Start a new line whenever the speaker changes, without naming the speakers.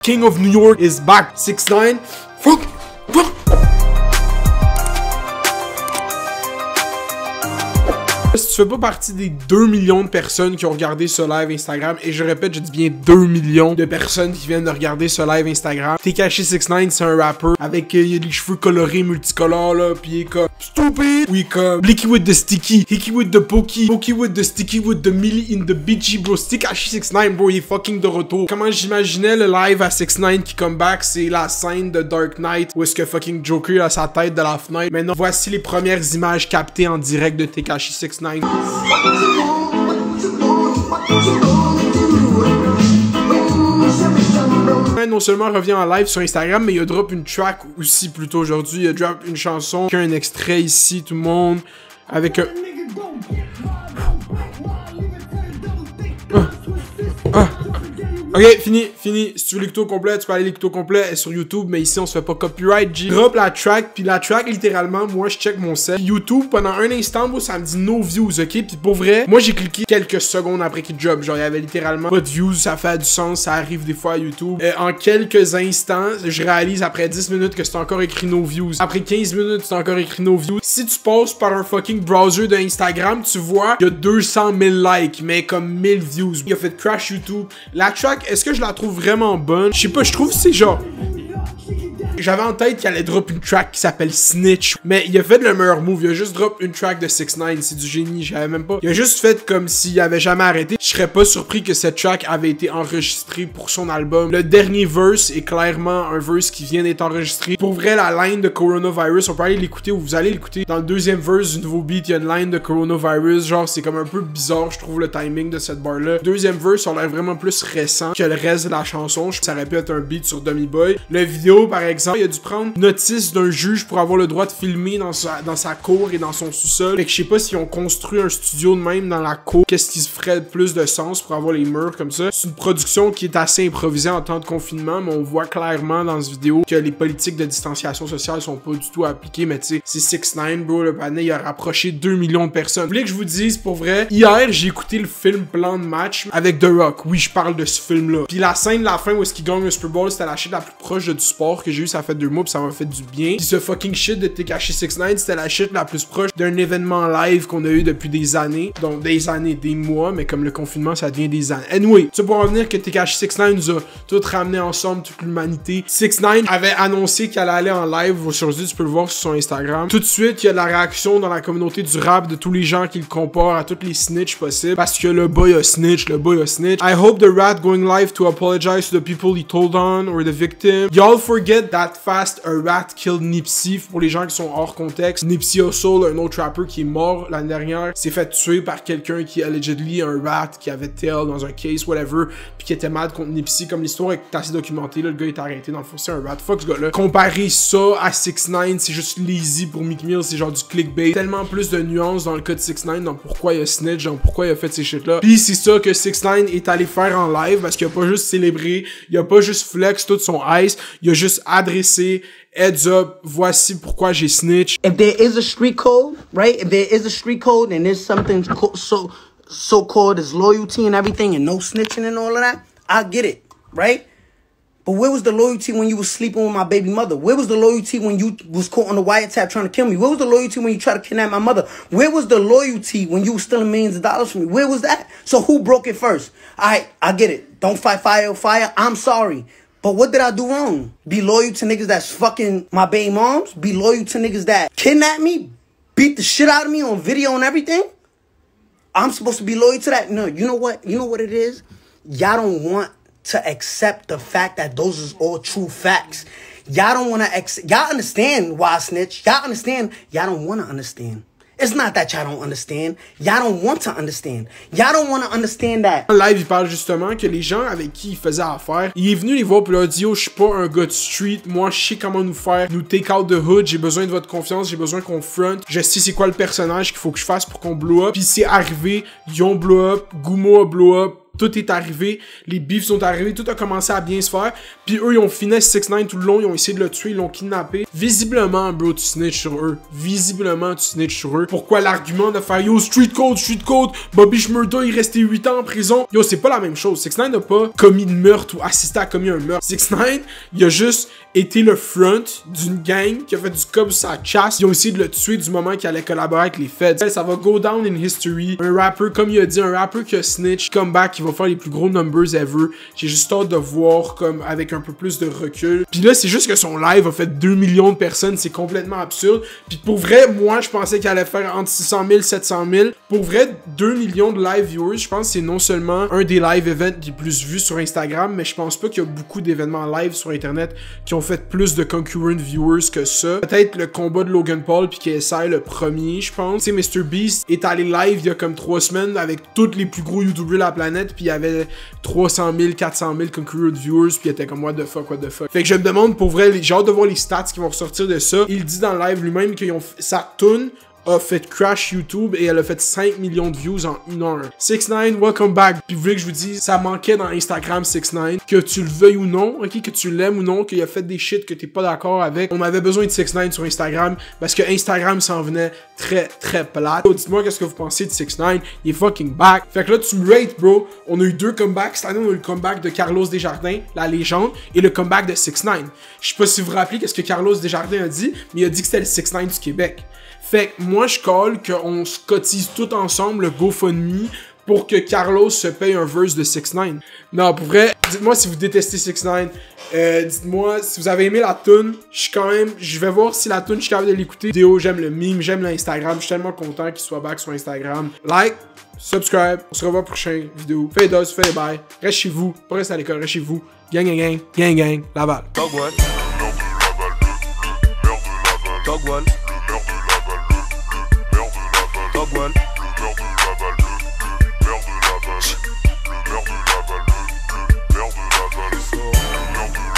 King of New York is back. 6ix9ine. Fuck. Si tu fais pas partie des 2 millions de personnes qui ont regardé ce live Instagram, et je répète, je dis bien 2 millions de personnes qui viennent de regarder ce live Instagram, Tekashi 6ix9ine, c'est un rappeur avec il a les cheveux colorés, multicolores là, pis il est comme stupid, oui comme Blicky with the sticky, Hickey with the pokey, pokey with the sticky with the millie in the bitchy bro. Tekashi 6ix9ine bro, il est fucking de retour. Comment j'imaginais le live à 6ix9ine qui come back, c'est la scène de Dark Knight où est-ce que fucking Joker a sa tête de la fenêtre. Maintenant, voici les premières images captées en direct de Tekashi 6ix9ine. Non seulement revient en live sur Instagram, mais il a drop une track aussi plus tôt aujourd'hui. Il a drop une chanson, un extrait ici, tout le monde, avec un... Ok, fini. Si tu veux l'écouter au complet, tu peux aller l'écouter au complet sur YouTube, mais ici on se fait pas copyright. J'ai drop la track, puis la track littéralement, moi je check mon set. YouTube pendant un instant, moi ça me dit no views, ok? Puis pour vrai, moi j'ai cliqué quelques secondes après qu'il drop, genre il y avait littéralement pas de views, ça fait du sens, ça arrive des fois à YouTube. En quelques instants, je réalise après 10 minutes que c'est encore écrit no views. Après 15 minutes, c'est encore écrit no views. Si tu passes par un fucking browser de Instagram, tu vois, il y a 200 000 likes, mais comme 1000 views. Il a fait crash YouTube. La track, est-ce que je la trouve vraiment bonne? Je sais pas, je trouve que c'est genre... J'avais en tête qu'il allait drop une track qui s'appelle Snitch, mais il a fait le meilleur move, il a juste drop une track de 6ix9ine, c'est du génie, j'avais même pas... Il a juste fait comme s'il avait jamais arrêté. Je serais pas surpris que cette track avait été enregistrée pour son album. Le dernier verse est clairement un verse qui vient d'être enregistré. Pour vrai, la line de Coronavirus, on peut aller l'écouter ou vous allez l'écouter. Dans le deuxième verse du nouveau beat, il y a une line de Coronavirus, genre c'est comme un peu bizarre, je trouve, le timing de cette barre-là. Deuxième verse, on a l'air vraiment plus récent que le reste de la chanson. Je trouve que ça aurait pu être un beat sur Dummy Boy. Le vidéo, par exemple, il a dû prendre notice d'un juge pour avoir le droit de filmer dans sa cour et dans son sous-sol. Fait que je sais pas s'ils ont construit un studio de même dans la cour. Qu'est-ce qui se ferait plus de sens pour avoir les murs comme ça? C'est une production qui est assez improvisée en temps de confinement, mais on voit clairement dans cette vidéo que les politiques de distanciation sociale sont pas du tout appliquées. Mais tu sais, c'est 6ix9ine, bro, le panel, il a rapproché 2 millions de personnes. Vous voulez que je vous dise, pour vrai, hier, j'ai écouté le film Plan de match avec The Rock. Oui, je parle de ce film-là. Puis la scène de la fin où est-ce qu'il gagne le Super Bowl, c'était la shit la plus proche du sport que j'ai eu, ça fait 2 mois, pis ça m'a fait du bien. Pis ce fucking shit de Tekashi 6ix9ine, c'était la shit la plus proche d'un événement live qu'on a eu depuis des années. Donc des années, des mois, mais comme le confinement, ça devient des années. Anyway, ça pour en venir que Tekashi 6ix9ine nous a tout ramené ensemble, toute l'humanité. 6ix9ine avait annoncé qu'elle allait en live aujourd'hui, tu peux le voir sur son Instagram. Tout de suite, il y a de la réaction dans la communauté du rap de tous les gens qui le comparent à toutes les snitch possibles. Parce que le boy a snitch, le boy a snitch. I hope the rat going live to apologize to the people he told on or the victim. Y'all forget that fast a rat killed Nipsey. Pour les gens qui sont hors contexte, Nipsey Hussle, un autre rapper qui est mort l'année dernière, s'est fait tuer par quelqu'un qui allegedly un rat qui avait tell dans un case, whatever, puis qui était mad contre Nipsey. Comme l'histoire est assez documentée, là, le gars est arrêté dans le fond, c'est un rat. Fuck ce gars-là. Comparer ça à 6ix9ine, c'est juste lazy pour Meek Mill, c'est genre du clickbait. Tellement plus de nuances dans le cas de 6ix9ine, dans pourquoi il a snitch, dans pourquoi il a fait ces shit-là. Puis c'est ça que 6ix9ine est allé faire en live, parce qu'il a pas juste célébré, il a pas juste flex tout son ice, il a juste adressé heads up, voici pourquoi j'ai snitch.
If there is a street code, right? If there is a street code and there's something so-called as loyalty and everything and no snitching and all of that, I get it, right? But where was the loyalty when you was sleeping with my baby mother? Where was the loyalty when you was caught on the wiretap trying to kill me? Where was the loyalty when you tried to kidnap my mother? Where was the loyalty when you was stealing millions of dollars from me? Where was that? So who broke it first? Alright, I get it. Don't fight fire with fire. I'm sorry. But what did I do wrong? Be loyal to niggas that's fucking my baby moms? Be loyal to niggas that kidnap me? Beat the shit out of me on video and everything? I'm supposed to be loyal to that? No, you know what? You know what it is? Y'all don't want to accept the fact that those is all true facts. Y'all don't want to y'all understand why I snitch. Y'all understand. Y'all don't want to understand. It's not that y'all don't understand. Y'all don't want to understand. Y'all don't want to understand that.
En live, il parle justement que les gens avec qui il faisait affaire, il est venu les voir puis leur dit yo, je suis pas un gars de street, moi je sais comment nous faire, nous take out the hood, j'ai besoin de votre confiance, j'ai besoin qu'on front, je sais c'est quoi le personnage qu'il faut que je fasse pour qu'on blow up. Puis c'est arrivé, ils ont blow up, Gumo a blow up, tout est arrivé, les beefs sont arrivés, tout a commencé à bien se faire, puis eux, ils ont fini 6ix9ine tout le long, ils ont essayé de le tuer, ils l'ont kidnappé. Visiblement, bro, tu snitch sur eux. Visiblement, tu snitch sur eux. Pourquoi l'argument de faire, yo, street code, Bobby Shmurda, il restait 8 ans en prison? Yo, c'est pas la même chose. 6ix9ine n'a pas commis de meurtre ou assisté à commis un meurtre. 6ix9ine, il a juste été le front d'une gang qui a fait du cob sur sa chasse. Ils ont essayé de le tuer du moment qu'il allait collaborer avec les feds. Ça va go down in history. Un rapper, comme il a dit, un rapper qui a snitch, comeback, qui va faire les plus gros numbers ever. J'ai juste hâte de voir comme avec un peu plus de recul. Puis là, c'est juste que son live a fait 2 millions de personnes. C'est complètement absurde. Puis pour vrai, moi, je pensais qu'il allait faire entre 600 000 700 000. Pour vrai, 2 millions de live viewers, je pense que c'est non seulement un des live events les plus vus sur Instagram, mais je pense pas qu'il y a beaucoup d'événements live sur Internet qui ont fait plus de concurrent viewers que ça. Peut-être le combat de Logan Paul puis KSI le premier, je pense. Tu sais, MrBeast est allé live il y a comme 3 semaines avec tous les plus gros YouTubers de la planète, puis il y avait 300 000, 400 000 concurrent viewers, puis il était comme what the fuck. Fait que je me demande pour vrai, j'ai hâte de voir les stats qui vont ressortir de ça. Il dit dans le live lui-même qu'ils ont sa tune a fait crash YouTube et elle a fait 5 millions de views en 1 heure. 6ix9ine, welcome back. Puis vous voulez que je vous dise, ça manquait dans Instagram 6ix9ine, que tu le veuilles ou non, ok, que tu l'aimes ou non, qu'il a fait des shit que t'es pas d'accord avec. On avait besoin de 6ix9ine sur Instagram parce que Instagram s'en venait très plate. Dites-moi qu'est-ce que vous pensez de 6ix9ine, il est fucking back. Fait que là tu me rates, bro. On a eu 2 comebacks. Cette année on a eu le comeback de Carlos Desjardins, la légende, et le comeback de 6ix9ine. Je sais pas si vous vous rappelez qu'est-ce que Carlos Desjardins a dit, mais il a dit que c'était le 6ix9ine du Québec. Fait que moi, je call qu'on se cotise tout ensemble le GoFundMe pour que Carlos se paye un verse de 6ix9ine. Non, pour vrai, dites-moi si vous détestez 6ix9ine. Dites-moi si vous avez aimé la tune. Je vais voir si la tune, je suis capable de l'écouter. Vidéo, j'aime le meme, j'aime l'Instagram. Je suis tellement content qu'il soit back sur Instagram. Like, subscribe. On se revoit pour la prochaine vidéo. Faites des doses, faites des bails. Reste chez vous. Pas rester à l'école, reste chez vous. Gang, gang, gang, gang, gang, Laval.
Dog one. Dog one. Dog one. Le maire de Laval, le maire de Laval, le maire de Laval.